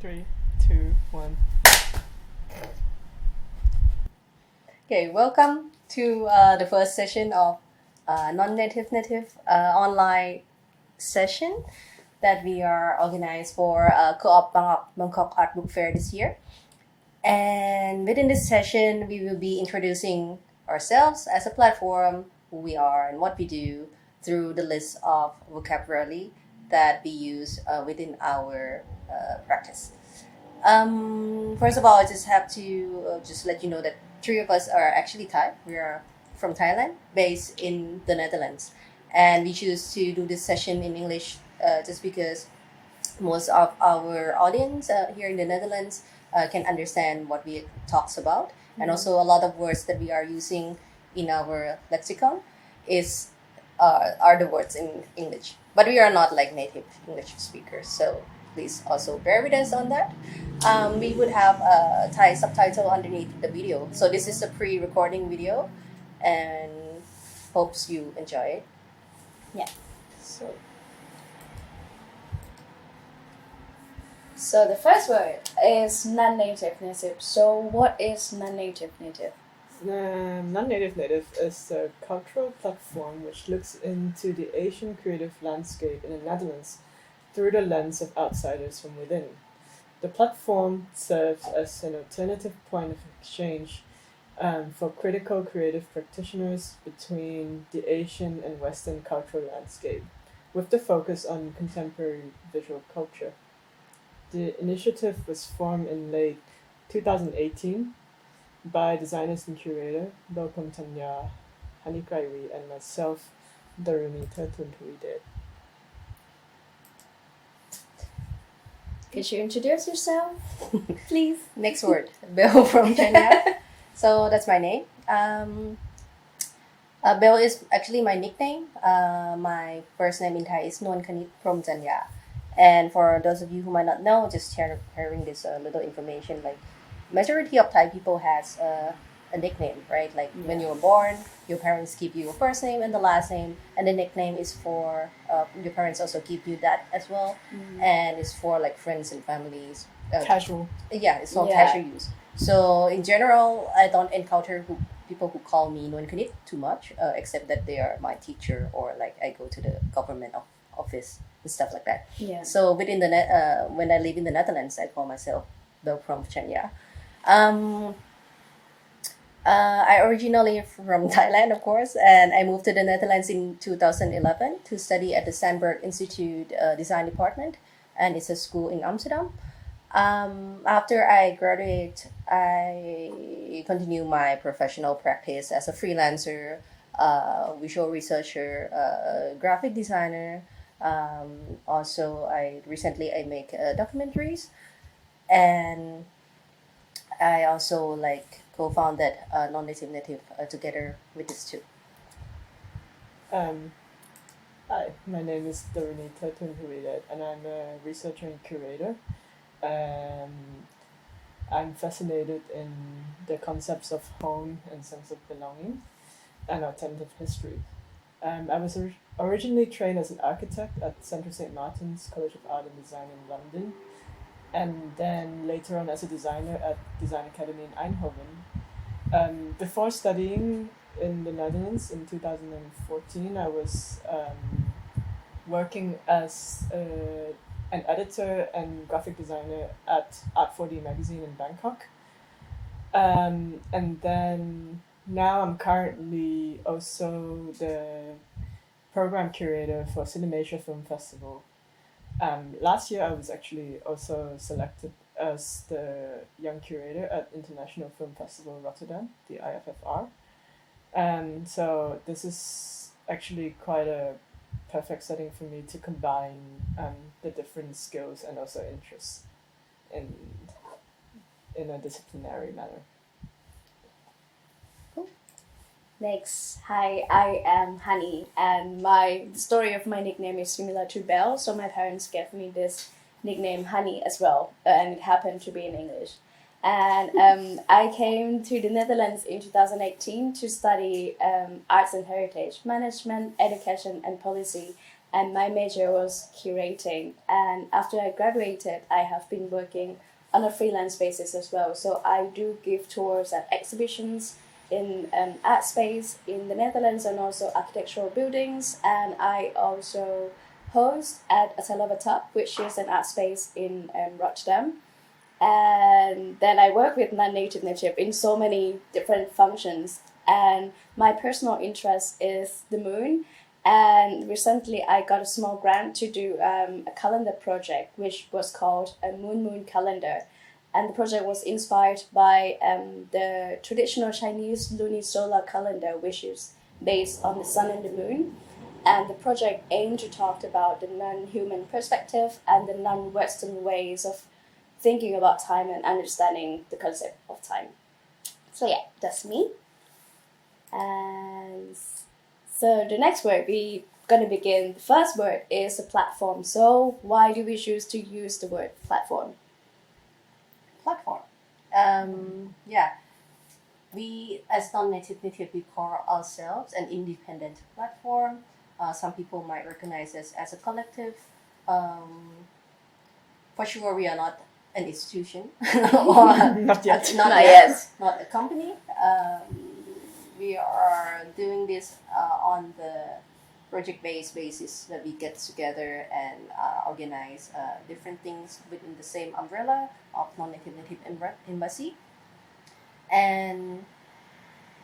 3, 2, 1. Okay, welcome to the first session of Non Native Native online session that we are organized for Co-op Bangkok Art Book Fair this year. And within this session, we will be introducing ourselves as a platform, who we are and what we do through the list of vocabulary that we use within our practice. First of all, I just have to just let you know that three of us are actually Thai. We are from Thailand, based in the Netherlands. And we choose to do this session in English just because most of our audience here in the Netherlands can understand what we talks about. Mm-hmm. And also a lot of words that we are using in our lexicon are the words in English. But we are not like native English speakers, so please also bear with us on that. We would have a Thai subtitle underneath the video. So this is a pre-recording video and hopes you enjoy it. Yeah. So the first word is non-native native. So what is non-native native? Non Native Native is a cultural platform which looks into the Asian creative landscape in the Netherlands through the lens of outsiders from within. The platform serves as an alternative point of exchange for critical creative practitioners between the Asian and Western cultural landscape, with the focus on contemporary visual culture. The initiative was formed in late 2018 by designers and curator Belle Phromchanya, Honey Kraiwee, and myself, Darunee Terdtoontaveedej. Could you introduce yourself, please? Next word, Belle Phromchanya. So that's my name. Belle is actually my nickname. My first name in Thai is Non Native Phromchanya. And for those of you who might not know, just sharing this little information, like majority of Thai people has a nickname, right? Like when you were born, your parents give you a first name and the last name, and the nickname is for your parents also give you that as well, and it's for like friends and families. Casual. Yeah, it's all casual use. So in general, I don't encounter people who call me Non Native too much, except that they are my teacher or like I go to the government office and stuff like that. Yeah. So within the when I live in the Netherlands, I call myself Belle Phromchanya. I originally from Thailand, of course, and I moved to the Netherlands in 2011 to study at the Sandberg Institute Design Department, and it's a school in Amsterdam. After I graduate, I continue my professional practice as a freelancer, visual researcher, graphic designer. Also, I make documentaries, and I also like co-founded Non Native Native together with these two. Hi, my name is Darunee Terdtoontaveedej, and I'm a researcher and curator. I'm fascinated in the concepts of home and sense of belonging and alternative history. I was originally trained as an architect at Central St. Martin's College of Art and Design in London, and then later on as a designer at Design Academy in Eindhoven. Before studying in the Netherlands in 2014, I was working as an editor and graphic designer at Art4D magazine in Bangkok. And then now I'm currently also the program curator for Cinemasia Film Festival. Last year I was actually also selected as the young curator at International Film Festival Rotterdam, the IFFR. And so this is actually quite a perfect setting for me to combine the different skills and also interests in a disciplinary manner. Next, hi, I am Honey, and the story of my nickname is similar to Belle. So my parents gave me this nickname Honey as well, and it happened to be in English. And I came to the Netherlands in 2018 to study arts and heritage, management, education, and policy. And my major was curating. And after I graduated, I have been working on a freelance basis as well. So I do give tours at exhibitions in art space in the Netherlands and also architectural buildings. And I also host at A Tale of a Tub, which is an art space in Rotterdam. And then I work with non-native native in so many different functions. And my personal interest is the moon. And recently I got a small grant to do a calendar project, which was called a Moon Calendar. And the project was inspired by the traditional Chinese lunisolar calendar, which is based on the sun and the moon. And the project aimed to talk about the non-human perspective and the non-Western ways of thinking about time and understanding the concept of time. So yeah, that's me. And so the next word we're going to begin. The first word is a platform. So why do we choose to use the word platform? Platform. Yeah. We, as non-native native, we call ourselves an independent platform. Some people might recognize us as a collective. For sure, we are not an institution or Not yet. not Not yet, yet. not a company. We are doing this on the project-based basis that we get together and organize different things within the same umbrella of non-native native embassy. And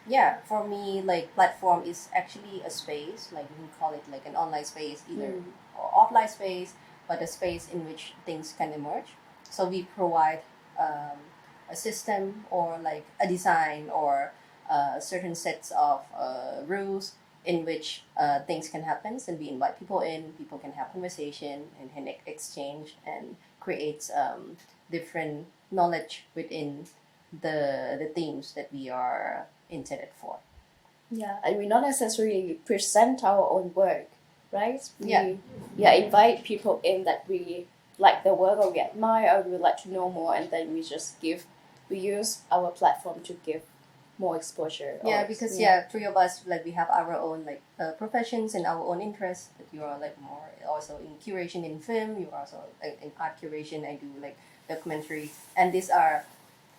yeah, for me, like platform is actually a space, like we can call it like an online space, either or offline space, but a space in which things can emerge. So we provide a system or like a design or certain sets of rules in which things can happen, and we invite people in. People can have conversation and can exchange and create different knowledge within the themes that we are intended for. Yeah, and we not necessarily present our own work, right? Yeah. Invite people in that we like their work or we admire or we would like to know more, and then we use our platform to give more exposure. Yeah, because three of us, like we have our own like professions and our own interests. That you are like more also in curation in film. You are also in art curation. I do like documentary, and these are,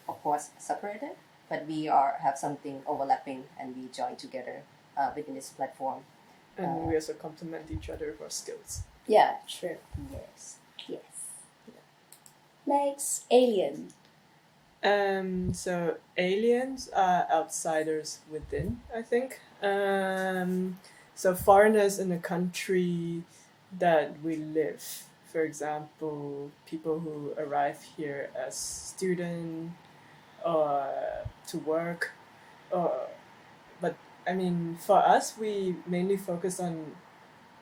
of course, separated, but we have something overlapping, and we join together within this platform. And we also complement each other with our skills. Yeah, true. Yes. Next, alien. So aliens are outsiders within, I think. So foreigners in a country that we live. For example, people who arrive here as student or to work, but I mean, for us, we mainly focus on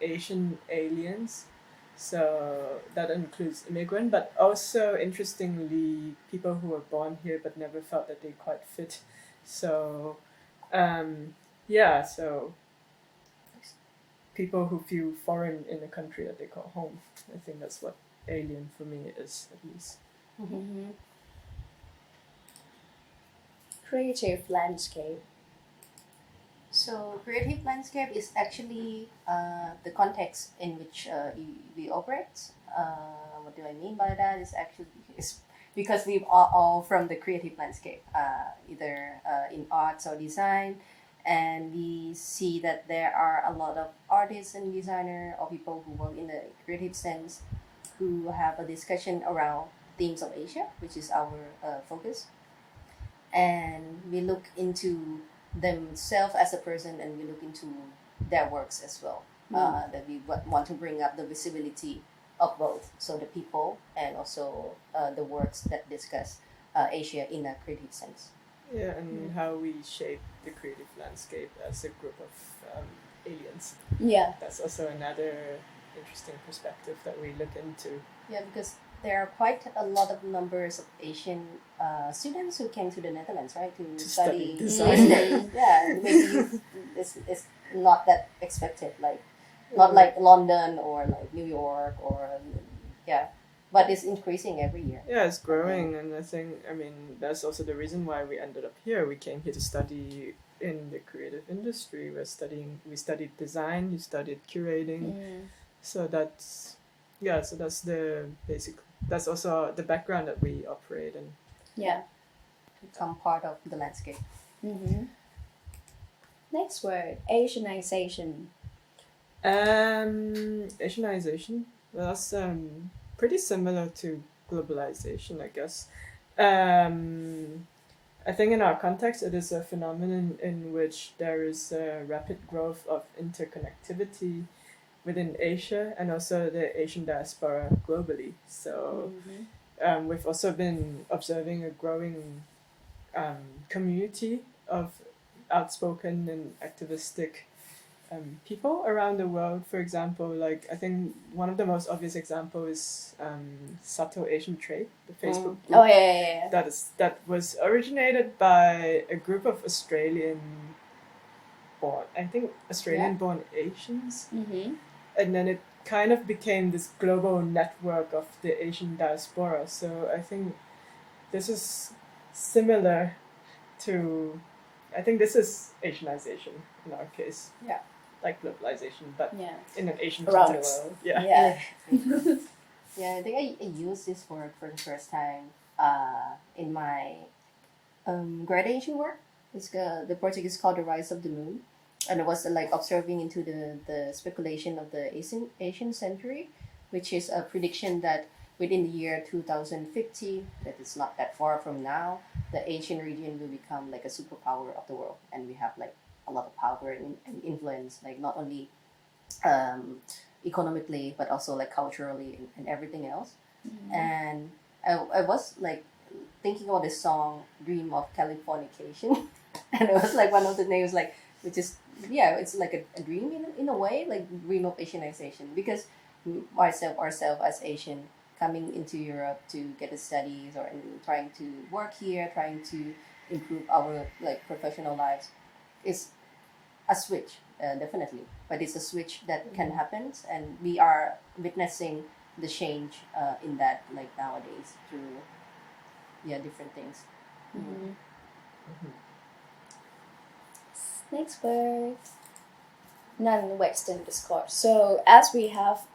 Asian aliens. So that includes immigrant, but also interestingly, people who were born here but never felt that they quite fit. So, so people who feel foreign in the country that they call home. I think that's what alien for me is, at least. Mm-hmm. Creative landscape. So creative landscape is actually the context in which we operate. What do I mean by that? Is because we are all from the creative landscape, either in arts or design, and we see that there are a lot of artists and designers or people who work in the creative sense who have a discussion around themes of Asia, which is our focus, and we look into themselves as a person, and we look into their works as well. That we want to bring up the visibility of both, so the people and also the works that discuss Asia in a creative sense. Yeah, and how we shape the creative landscape as a group of aliens. Yeah. That's also another interesting perspective that we look into. Yeah, because there are quite a lot of numbers of Asian students who came to the Netherlands, right, to study design. Yeah, maybe it's not that expected, like not like London or like New York or but it's increasing every year. Yeah, it's growing, and I mean, that's also the reason why we ended up here. We came here to study in the creative industry. We studied design, we studied curating. So that's the basic. That's also the background that we operate in. Yeah. Become part of the landscape. Next word, Asianization. Asianization. Well, that's pretty similar to globalization, I guess. I think in our context, it is a phenomenon in which there is a rapid growth of interconnectivity within Asia and also the Asian diaspora globally. So we've also been observing a growing community of outspoken and activistic people around the world. For example, like I think one of the most obvious example is Subtle Asian Trade, the Facebook group. Oh yeah. That was originated by a group of Australian-born Asians, and then it kind of became this global network of the Asian diaspora. So I think this is similar to, I think this is Asianization in our case. Yeah. Like globalization, but in an Asian around context. the world. Yeah. Yeah, I think I used this word for the first time in my graduation work. The project is called The Rise of the Moon, and it was like observing into the speculation of the Asian century, which is a prediction that within the year 2050, that is not that far from now, the Asian region will become like a superpower of the world, and we have like a lot of power and influence, like not only economically but also like culturally and everything else. And I was like thinking about this song Dream of Californication and it was like one of the names, like, which is it's like a dream in a way, like dream of Asianization, because ourselves as Asian coming into Europe to get the studies or trying to work here, trying to improve our like professional lives, is a switch, definitely. But it's a switch that can happen, and we are witnessing the change in that, like nowadays, through different things. Next word, non-Western discourse. So as we have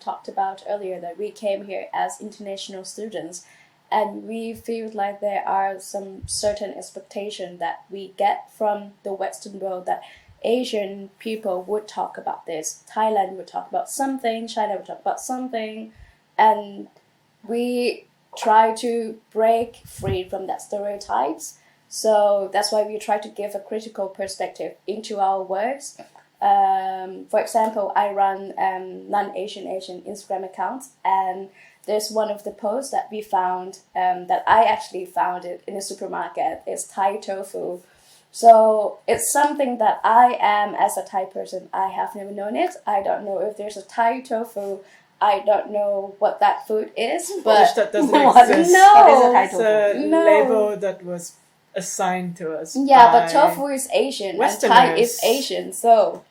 talked about earlier, that we came here as international students, and we feel like there are some certain expectation that we get from the Western world, that Asian people would talk about this, Thailand would talk about something, China would talk about something, and we try to break free from that stereotypes. So that's why we try to give a critical perspective into our works. For example, I run non-Asian Instagram account, and there's one of the posts that we found that I actually found it in a supermarket. It's Thai tofu. So it's something that I am, as a Thai person, I have never known it. I don't know if there's a Thai tofu. I don't know what that food is, but that doesn't exist. No, It's a label that was assigned to us. Yeah, but tofu is Asian and Thai is Asian, so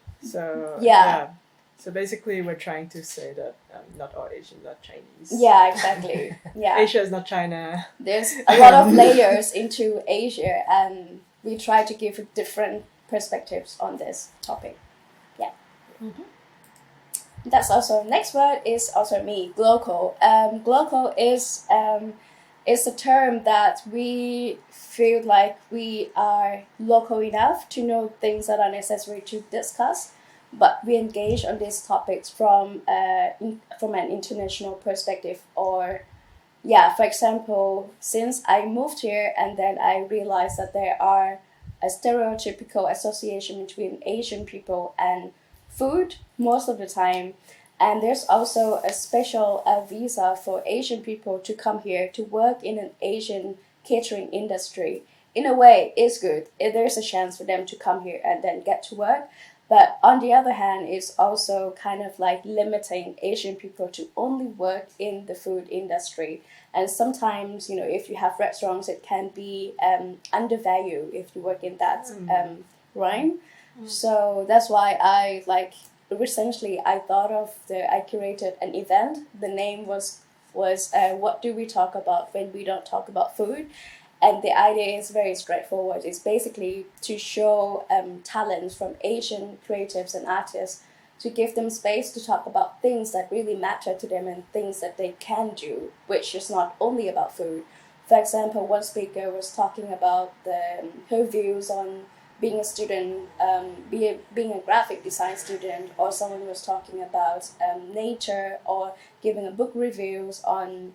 yeah. So basically, we're trying to say that not all Asians are Chinese. Yeah, exactly. Yeah, Asia is not China. There's a lot of layers into Asia, and we try to give different perspectives on this topic. Yeah. That's also, next word is also me, GLOCAL. GLOCAL is a term that we feel like we are local enough to know things that are necessary to discuss, but we engage on these topics from an international perspective. Or, for example, since I moved here and then I realized that there are a stereotypical association between Asian people and food most of the time. And there's also a special visa for Asian people to come here to work in an Asian catering industry. In a way, it's good. There's a chance for them to come here and then get to work. But on the other hand, it's also kind of like limiting Asian people to only work in the food industry. And sometimes, if you have restaurants, it can be undervalued if you work in that line. So that's why I recently I created an event. The name was was what do we talk about when we don't talk about food? And the idea is very straightforward. It's basically to show talents from Asian creatives and artists, to give them space to talk about things that really matter to them and things that they can do, which is not only about food. For example, one speaker was talking about her views on being a student, being a graphic design student, or someone was talking about nature or giving a book reviews on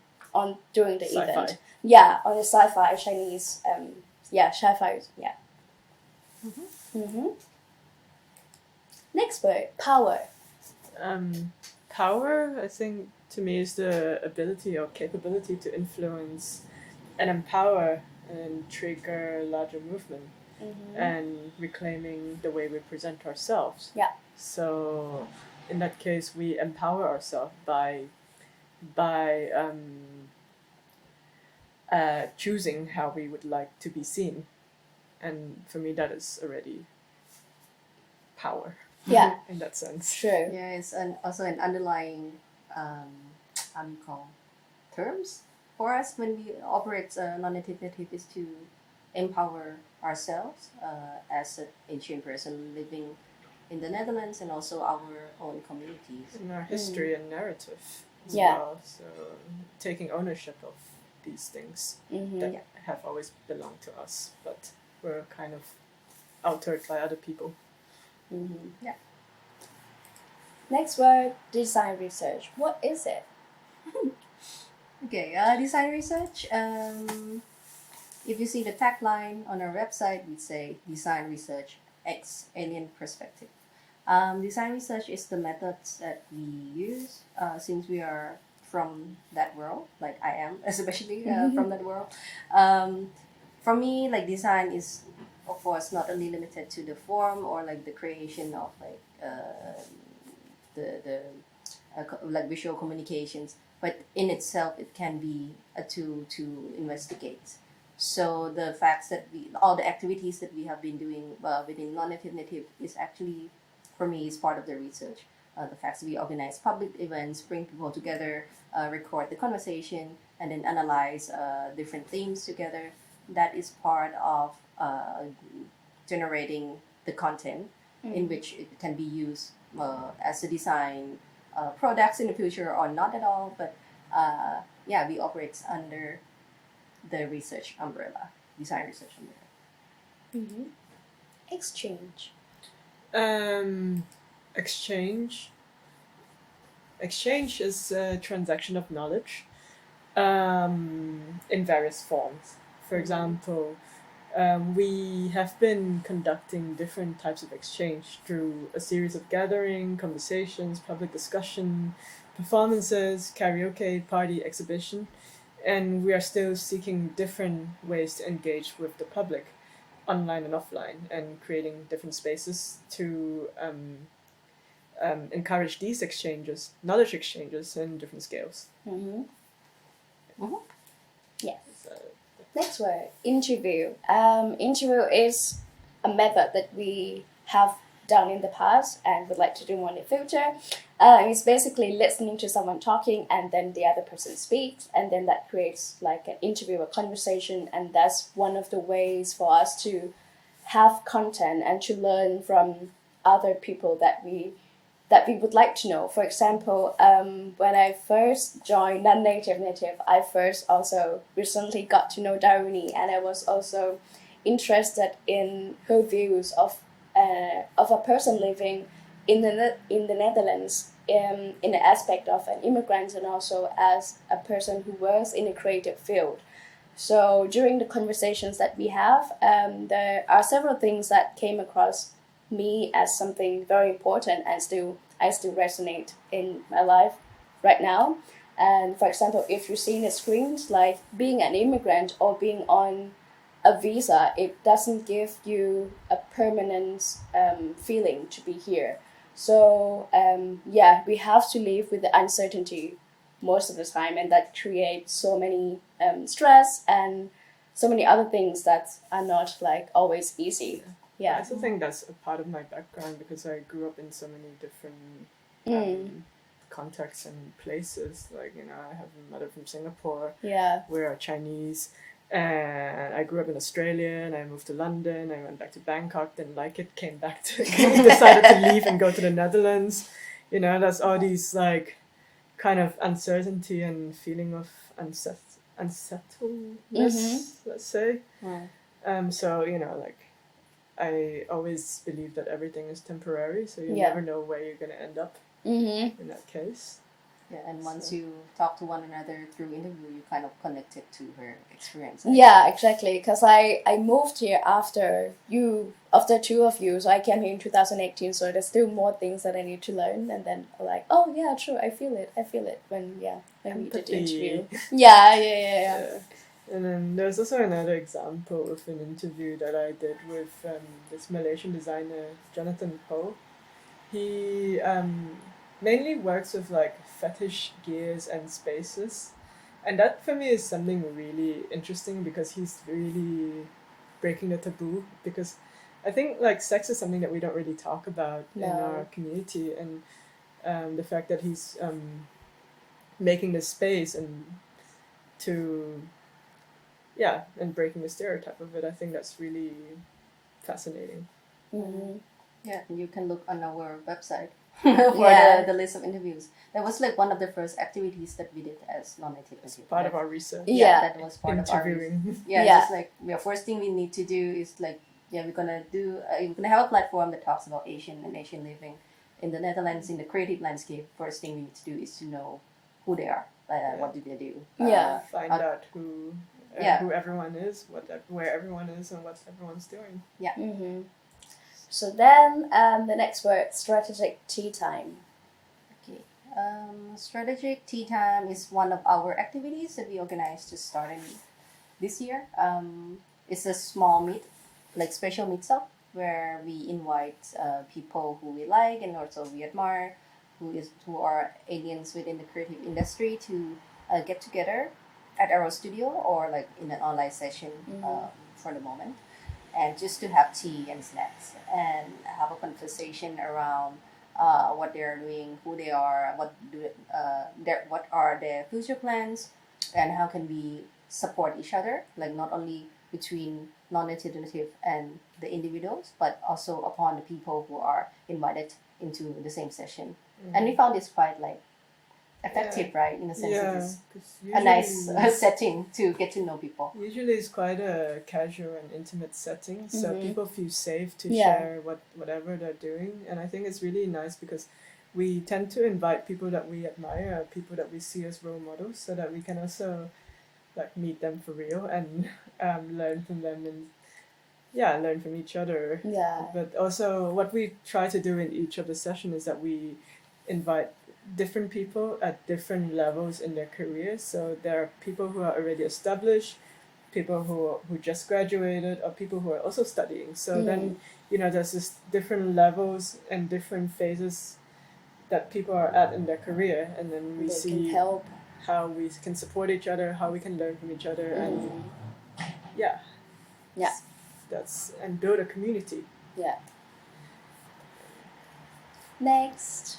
during the Sci-fi. event. Yeah, on the sci-fi Chinese. Sci-fi. Yeah. Next word, power. Power, I think, to me, is the ability or capability to influence and empower and trigger larger movement and reclaiming the way we present ourselves. Yeah. So, in that case, we empower ourselves by choosing how we would like to be seen, and for me, that is already power. Yeah. In that sense. True. Yeah, it's also an underlying terms for us when we operate non-native native is to empower ourselves as an Asian person living in the Netherlands and also our own communities. In our history and narrative as Yeah. well. So taking ownership of these things that have always belonged to us, but were kind of altered by other people. Yeah. Next word, design research. What is it? Okay, design research. If you see the tagline on our website, we say design research X alien perspective. Design research is the methods that we use since we are from that world, like I am, especially from that world. For me, like design is, of course, not only limited to the form or like the creation of like like visual communications, but in itself it can be a tool to investigate. So the facts that all the activities that we have been doing within non-native native is actually, for me, is part of the research. The facts we organize public events, bring people together, record the conversation, and then analyze different themes together. That is part of generating the content in which it can be used as a design products in the future or not at all. But we operate under the research umbrella, design research umbrella. Exchange. Exchange is a transaction of knowledge in various forms. For example, we have been conducting different types of exchange through a series of gathering, conversations, public discussion, performances, karaoke, party, exhibition, and we are still seeking different ways to engage with the public, online and offline, and creating different spaces to encourage these exchanges, knowledge exchanges, in different scales. Yes. So, Next word, interview. Interview is a method that we have done in the past and would like to do more in the future. It's basically listening to someone talking and then the other person speaks, and then that creates like an interview, a conversation, and that's one of the ways for us to have content and to learn from other people that we would like to know. For example, when I first joined Non Native Native, I first also recently got to know Darunee, and I was also interested in her views of a person living in the Netherlands, in the aspect of an immigrant and also as a person who works in a creative field. So during the conversations that we have, there are several things that came across me as something very important and I still resonate in my life right now. And for example, if you see in the screens, like being an immigrant or being on a visa, it doesn't give you a permanent feeling to be here. So we have to live with the uncertainty most of the time, and that creates so many stress and so many other things that are not like always easy. Yeah. I also think that's a part of my background because I grew up in so many different contexts and places. Like, you know, I have a mother from Singapore. Yeah. We're Chinese. And I grew up in Australia, and I moved to London. I went back to Bangkok, didn't like it, came back to, decided to leave and go to the Netherlands. You know, that's all these like kind of uncertainty and feeling of unsettledness, let's say. So, you know, like, I always believe that everything is temporary, so you never know where you're going to end up in that case. Yeah, and once you talk to one another through interview, you kind of connected to her experience. Yeah, exactly. Because I moved here after two of you. So I came here in 2018. So there's still more things that I need to learn. And then like, oh yeah, true. I feel it when we did the interview. Yeah. And then there's also another example of an interview that I did with this Malaysian designer, Jonathan Poe. He mainly works with like fetish gears and spaces. And that for me is something really interesting because he's really breaking the taboo, because I think like sex is something that we don't really talk about in our community, and the fact that he's making this space and breaking the stereotype of it, I think that's really fascinating. Yeah, you can look on our website for the list of interviews. That was like one of the first activities that we did as non-native. Part of our research. That was part interviewing. Of our research. Just like first thing we need to do is like we're gonna have a platform that talks about Asian and Asian living in the Netherlands in the creative landscape. First thing we need to do is to know who they are, what do they do. Find out who everyone is, where everyone is, and what everyone's doing. So then the next word, strategic tea time. Okay. Strategic tea time is one of our activities that we organized to start in this year. It's a small special meet-up where we invite people who we like and also we admire, who are aliens within the creative industry to get together at our studio or like in an online session for the moment. And just to have tea and snacks and have a conversation around what they're doing, who they are, what are their future plans, and how can we support each other, like not only between non-native and the individuals, but also upon the people who are invited into the same session. And we found this quite like effective, right? In a sense, it is a nice setting to get to know people. Usually it's quite a casual and intimate setting, so people feel safe to share whatever they're doing. And I think it's really nice because we tend to invite people that we admire, people that we see as role models, so that we can also like meet them for real and learn from them and learn from each other. But also what we try to do in each of the sessions is that we invite different people at different levels in their careers. So there are people who are already established, people who just graduated, or people who are also studying. So then, there's this different levels and different phases that people are at in their career, and then we see how we can support each other, how we can learn from each other, and and build a community. Next,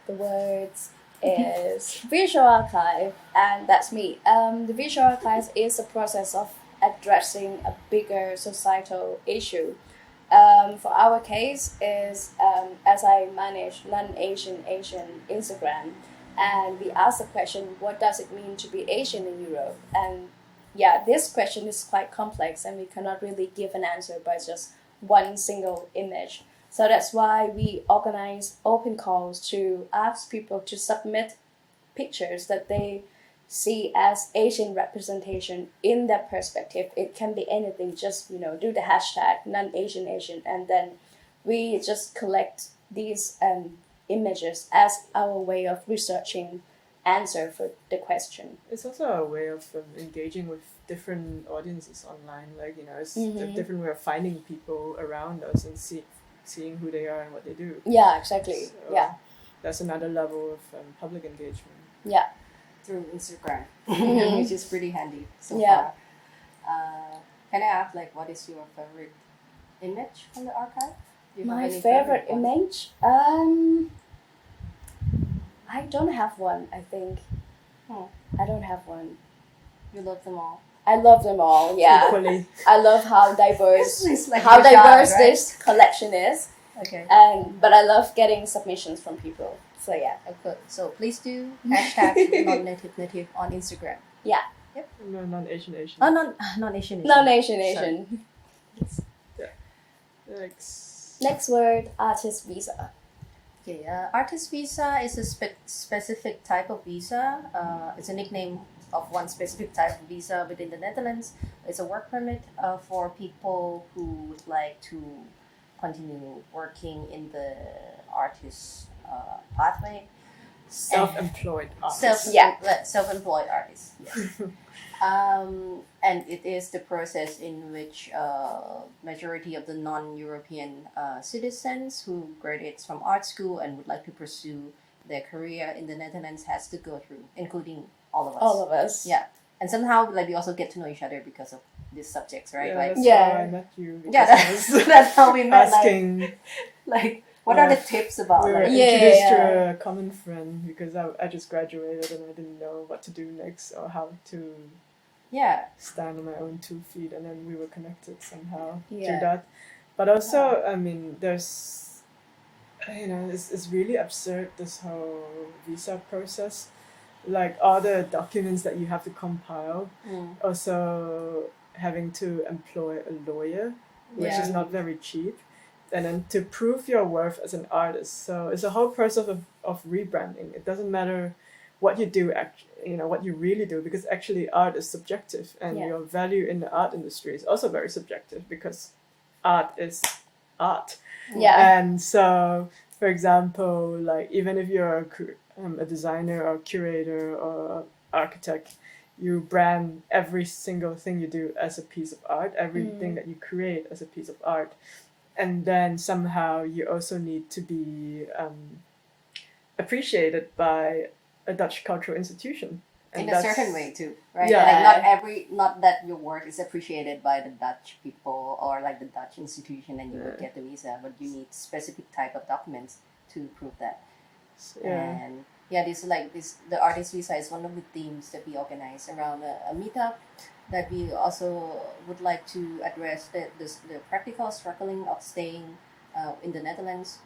the words is visual archive, and that's me. The visual archive is a process of addressing a bigger societal issue. For our case is as I manage non-Asian Instagram, and we ask the question, what does it mean to be Asian in Europe? And this question is quite complex, and we cannot really give an answer by just one single image. So that's why we organize open calls to ask people to submit pictures that they see as Asian representation in their perspective. It can be anything, just, do the hashtag non-Asian, and then we just collect these images as our way of researching answer for the question. It's also a way of engaging with different audiences online. Like, it's a different way of finding people around us and seeing who they are and what they do. Yeah, exactly. So that's another level of public engagement. Yeah. Through Instagram, which is pretty handy so far. Can I ask, what is your favorite image from the archive? My favorite image? don't have one, I think. I don't have one. You love them all. I love them all, yeah. Equally. I love how diverse It's like how your child, diverse right? this collection is. Okay. But I love getting submissions from people. So yeah. Okay. So please do hashtag non-native native on Instagram. Yeah. No, non-Asian Asian. Oh, non-Asian. Non-Asian Sorry. Asian. Next word, artist visa. Okay, artist visa is a specific type of visa. It's a nickname of one specific type of visa within the Netherlands. It's a work permit for people who would like to continue working in the artist pathway. Self-employed artist. Self-employed artists. Yes. And it is the process in which majority of the non-European citizens who graduates from art school and would like to pursue their career in the Netherlands has to go through, including all of us. All of us. Yeah, and somehow like we also get to know each other because of these subjects, right? Yeah, Like that's Yeah. how I met you. yeah, because I was that's how we met. asking. Like what are the tips about? We were Like, introduced Yeah. to a common friend because I just graduated and I didn't know what to do next or how to yeah, stand on my own 2 feet, and then we were connected somehow Yeah. through that. But also, I mean, there's, it's really absurd, this whole visa process. Like all the documents that you have to compile, also having to employ a lawyer, which Yeah. is not very cheap. And then to prove your worth as an artist. So it's a whole process of rebranding. It doesn't matter what you do, what you really do, because actually art is subjective, and Yeah. your value in the art industry is also very subjective because art is art. Yeah. And so, for example, like even if you're a designer or curator or architect, you brand every single thing you do as a piece of art, everything that you create as a piece of art. And then somehow you also need to be appreciated by a Dutch cultural institution. And in a certain way too, right? Yeah. Like not that your work is appreciated by the Dutch people or like the Dutch institution and you would get the visa, but you need specific type of documents to prove that. Yeah. And yeah, the artist visa is one of the themes that we organize around a meetup that we also would like to address the practical struggling of staying in the Netherlands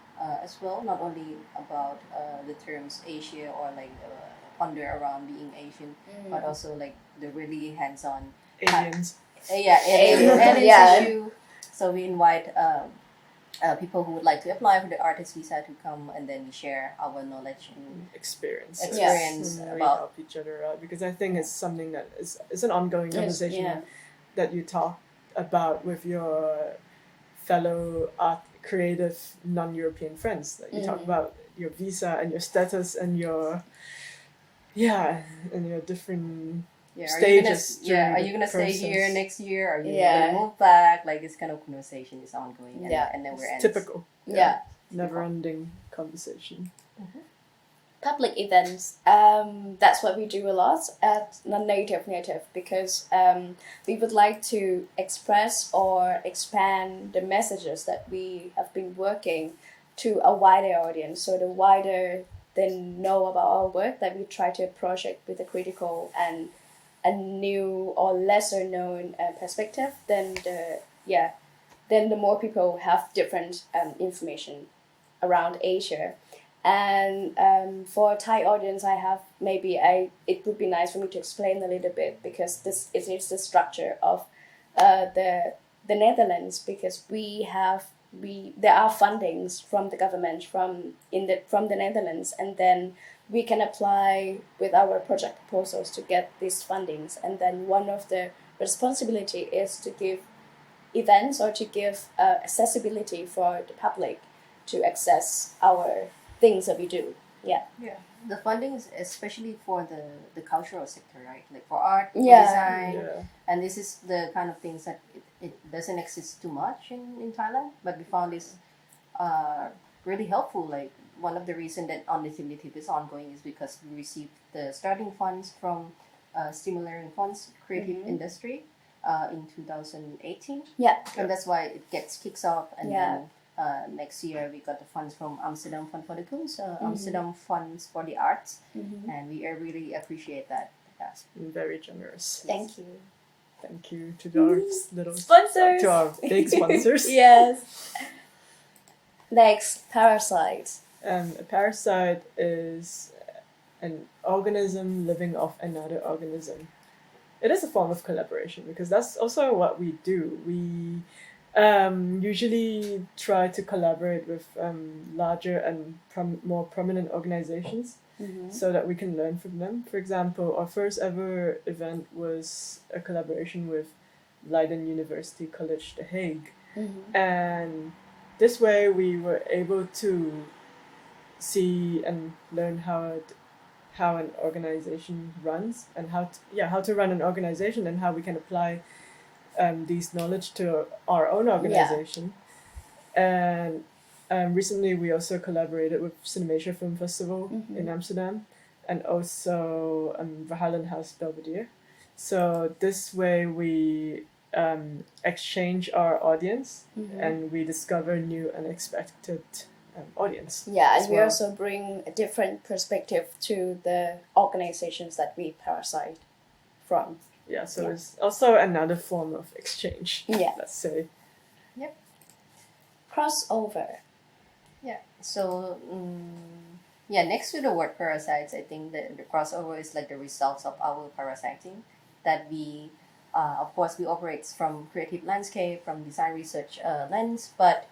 as well, not only about the terms Asia or like ponder around being Asian, but also like the really hands-on Aliens. aliens Yeah. issue. So we invite people who would like to apply for the artist visa to come, and then we share our knowledge and Experience and we about help each other out, because I think it's something that is an ongoing conversation yeah. that you talk about with your fellow art creative non-European friends, that you talk about your visa and your status and your different stages. Are during you the gonna stay process. here next year? Are you Yeah. gonna move back? Like this kind of conversation is ongoing, and, Yeah. and never It's ends. typical. Yeah. Never-ending conversation. Public events. That's what we do a lot at Non Native Native, because we would like to express or expand the messages that we have been working to a wider audience. So the wider they know about our work, that we try to approach it with a critical and a new or lesser known perspective, then the more people have different information around Asia. And for a Thai audience, it would be nice for me to explain a little bit, because this is the structure of the Netherlands, because there are fundings from the government from the Netherlands, and then we can apply with our project proposals to get these fundings, and then one of the responsibility is to give events or to give accessibility for the public to access our things that we do. Yeah. The funding is especially for the cultural sector, right? Like for art, for Yeah. design, Yeah. and this is the kind of things that it doesn't exist too much in Thailand, but we found this really helpful. Like one of the reasons that Untitled Native is ongoing is because we received the starting funds from Stimulating Funds Creative Industry in 2018. Yeah. And that's why it kicks off, and Yeah. then next year we got the funds from Amsterdam Fund for the Kunst, Amsterdam Funds for the Arts, and we really appreciate that. Yes. Very generous. Thank you. Thank you to our little Sponsors. to our big sponsors. Yes. Next, parasites. A parasite is an organism living off another organism. It is a form of collaboration because that's also what we do. We usually try to collaborate with larger and more prominent organizations so that we can learn from them. For example, our first ever event was a collaboration with Leiden University College The Hague. And this way we were able to see and learn how an organization runs and how to run an organization and how we can apply these knowledge to our own organization. And recently we also collaborated with Cinematia Film Festival in Amsterdam and also Verhalenhuis Belvedere. So this way we exchange our audience and we discover new unexpected audience. Yeah, and we also bring a different perspective to the organizations that we parasite from. Yeah, so it's also another form of exchange, let's say. Yep. Crossover. Yeah, so next to the word parasites, I think the crossover is like the results of our parasiting that we, of course, we operate from creative landscape, from design research lens, but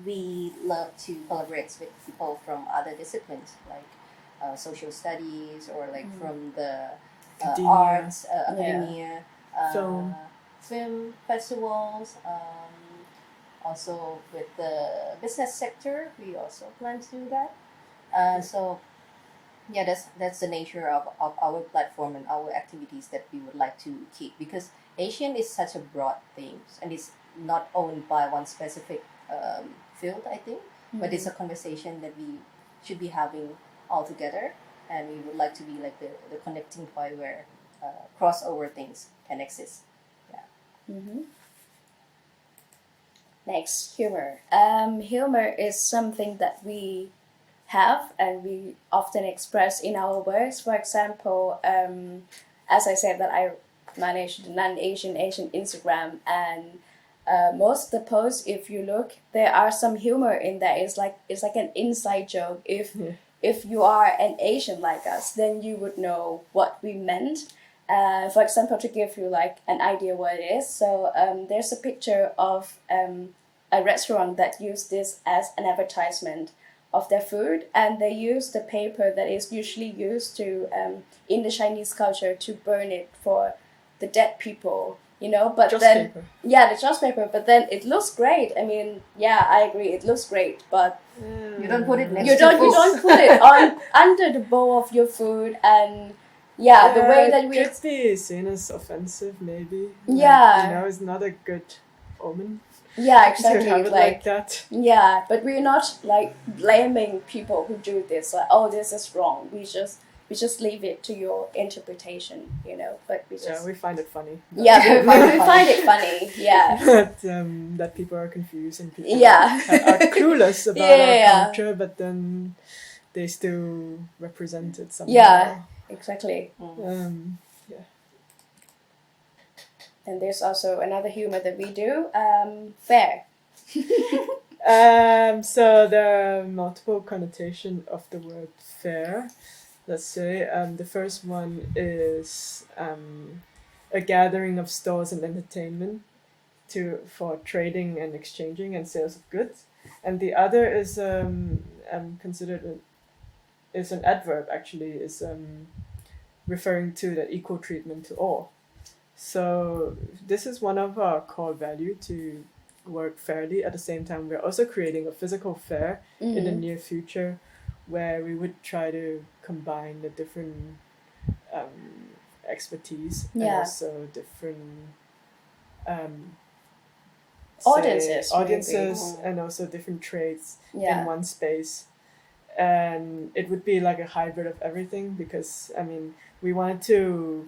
we love to collaborate with people from other disciplines like social studies or like from the arts, academia, film festivals, also with the business sector, we also plan to do that. So that's the nature of our platform and our activities that we would like to keep, because Asian is such a broad thing and it's not owned by one specific field, I think, but it's a conversation that we should be having all together, and we would like to be like the connecting point where crossover things can exist. Next, humor. Humor is something that we have and we often express in our works. For example, as I said, that I manage the non-Asian Instagram, and most of the posts, if you look, there are some humor in there. It's like an inside joke. If you are an Asian like us, then you would know what we meant. For example, to give you like an idea what it is. So there's a picture of a restaurant that used this as an advertisement of their food, and they use the paper that is usually used to in the Chinese culture to burn it for the dead people. But Just then paper. the just paper. But then it looks great. I mean, I agree, it looks great, but you don't put it next you to food. don't put it on under the bowl of your food, and the way that we could be seen as offensive, maybe. It's not a good omen. Exactly. To have it like that. But we're not like blaming people who do this. Like, oh, this is wrong. We just leave it to your interpretation, But we just we find it funny. we find it funny. That people are confused and people are clueless about our culture, but then they still represent it somehow. Yeah, exactly. And there's also another humor that we do, fair. So there are multiple connotations of the word fair. Let's say the first one is a gathering of stores and entertainment for trading and exchanging and sales of goods, and the other is considered is an adverb. Actually, is referring to the equal treatment to all. So this is one of our core value, to work fairly. At the same time, we're also creating a physical fair in the near future, where we would try to combine the different expertise and also different audiences and also different trades in one space. And it would be like a hybrid of everything, because we wanted to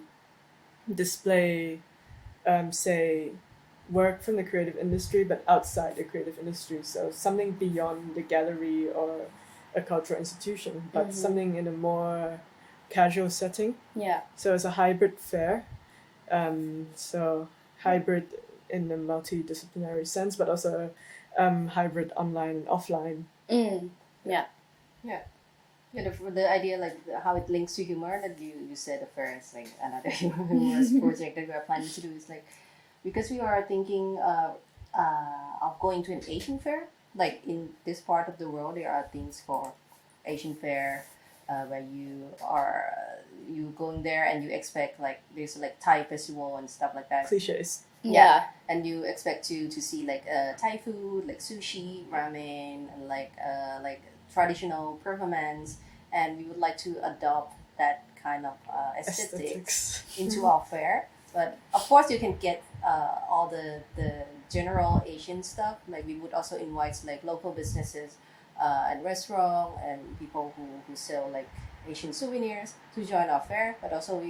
display say work from the creative industry, but outside the creative industry. So something beyond the gallery or a cultural institution, but something in a more casual setting. Yeah. So it's a hybrid fair. So hybrid in a multidisciplinary sense, but also hybrid online and offline. Yeah. Yeah, the idea how it links to humor that you said at first, like another humorous project that we are planning to do is because we are thinking of going to an Asian fair. Like in this part of the world, there are things for Asian fair where you going there and you expect there's Thai festival and stuff like that. Cliches. Yeah, and you expect to see Thai food, like sushi, ramen, and like traditional performance, and we would like to adopt that kind of aesthetics into our fair. But of course, you can get all the general Asian stuff. Like we would also invite local businesses and restaurant and people who sell Asian souvenirs to join our fair. But also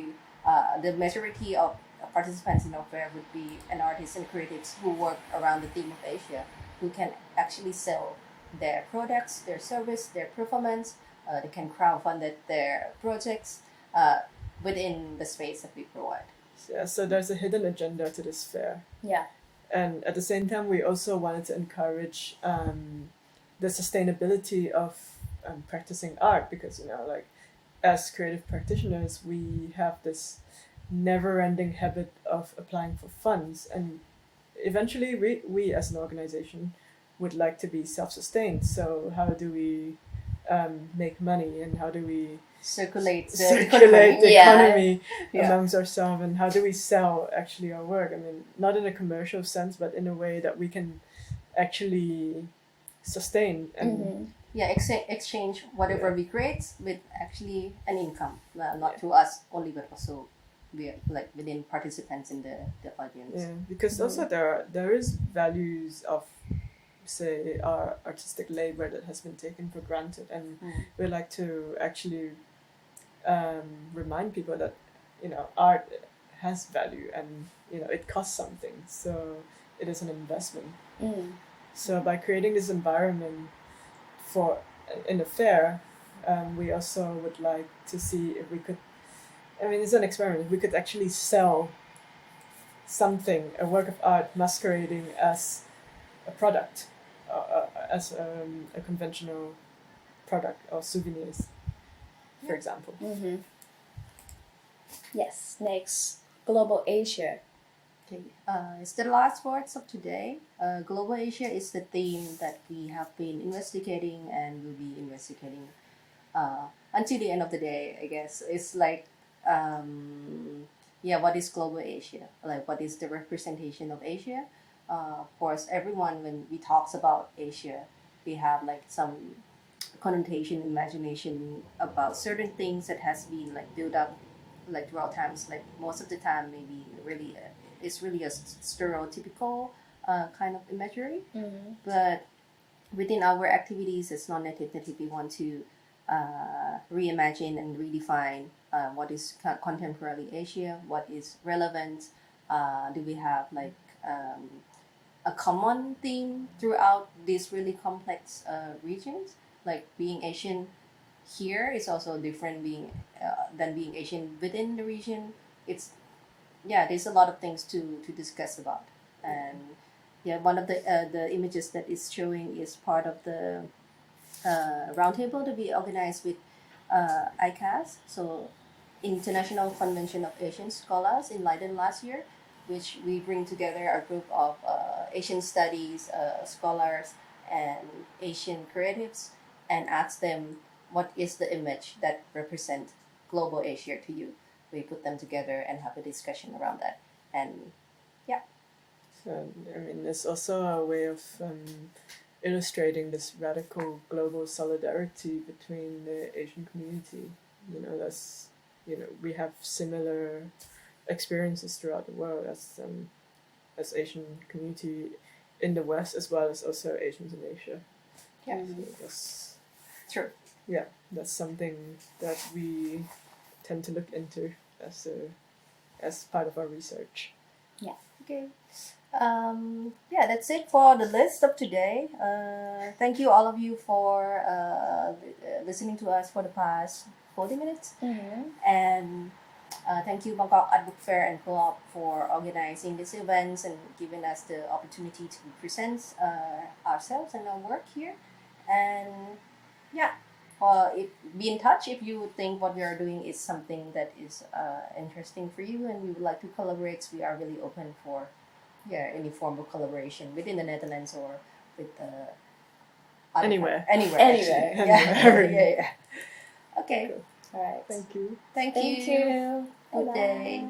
the majority of participants in our fair would be an artists and creatives who work around the theme of Asia, who can actually sell their products, their service, their performance. They can crowdfund their projects within the space that we provide. Yeah, so there's a hidden agenda to this fair. Yeah. And at the same time, we also wanted to encourage the sustainability of practicing art, because as creative practitioners, we have this never-ending habit of applying for funds, and eventually we as an organization would like to be self-sustained. So how do we make money, and how do we circulate the Yeah. economy Yeah. amongst ourselves, and how do we sell actually our work? I mean, not in a commercial sense, but in a way that we can actually sustain and exchange whatever we create with actually an income, not to us only, but also within participants in the audience. yeah, because also there is values of, say, our artistic labor that has been taken for granted, and we like to actually remind people that art has value, and it costs something, so it is an investment. So by creating this environment in the fair, we also would like to see if we could, I mean, it's an experiment, if we could actually sell something, a work of art masquerading as a product, as a conventional product or souvenirs, for example. Yes. Next, Global Asia. Okay, it's the last words of today. Global Asia is the theme that we have been investigating and will be investigating until the end of the day, I guess. It's what is Global Asia? What is the representation of Asia? Of course, everyone, when we talks about Asia, we have some connotation, imagination about certain things that has been built up throughout times. Most of the time, maybe really it's really a stereotypical kind of imagery. But within our activities as non-native, we want to reimagine and redefine what is contemporary Asia, what is relevant. Do we have a common theme throughout these really complex regions? Being Asian here is also different than being Asian within the region. There's a lot of things to discuss about. And one of the images that is showing is part of the roundtable to be organized with ICAS, so International Convention of Asian Scholars in Leiden last year, which we bring together a group of Asian studies scholars and Asian creatives and ask them what is the image that represents Global Asia to you. We put them together and have a discussion around that. And so, I mean, it's also a way of illustrating this radical global solidarity between the Asian community. We have similar experiences throughout the world as Asian community in the West, as well as also Asians in Asia. Yeah, so that's true. Yeah, that's something that we tend to look into as part of our research. Yeah. Okay. Yeah, that's it for the list of today. Thank you all of you for listening to us for the past 40 minutes. And thank you Bangkok Art Book Fair and Co-op for organizing these events and giving us the opportunity to present ourselves and our work here. And yeah, be in touch if you think what we are doing is something that is interesting for you and we would like to collaborate. We are really open for any form of collaboration within the Netherlands or with Anywhere. Anywhere. Anywhere. Yeah. Okay. Cool. All right. Thank you. Thank Thank you. you. Good Bye-bye. day.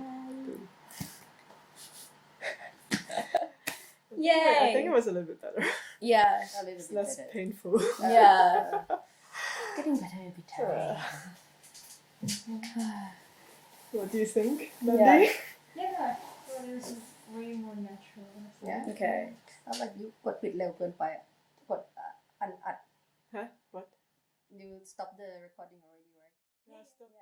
Yay! I think it was a little bit better. Yeah. A little It's bit less better. painful. Yeah. Getting better every time. What do you think, Yeah. Mandy? Yeah, well, it was way more natural. Yeah. Okay. How about you กดปิดเร็วเกินไปอะกดอัด Huh? What? You stop the recording already, right? Yeah, stop.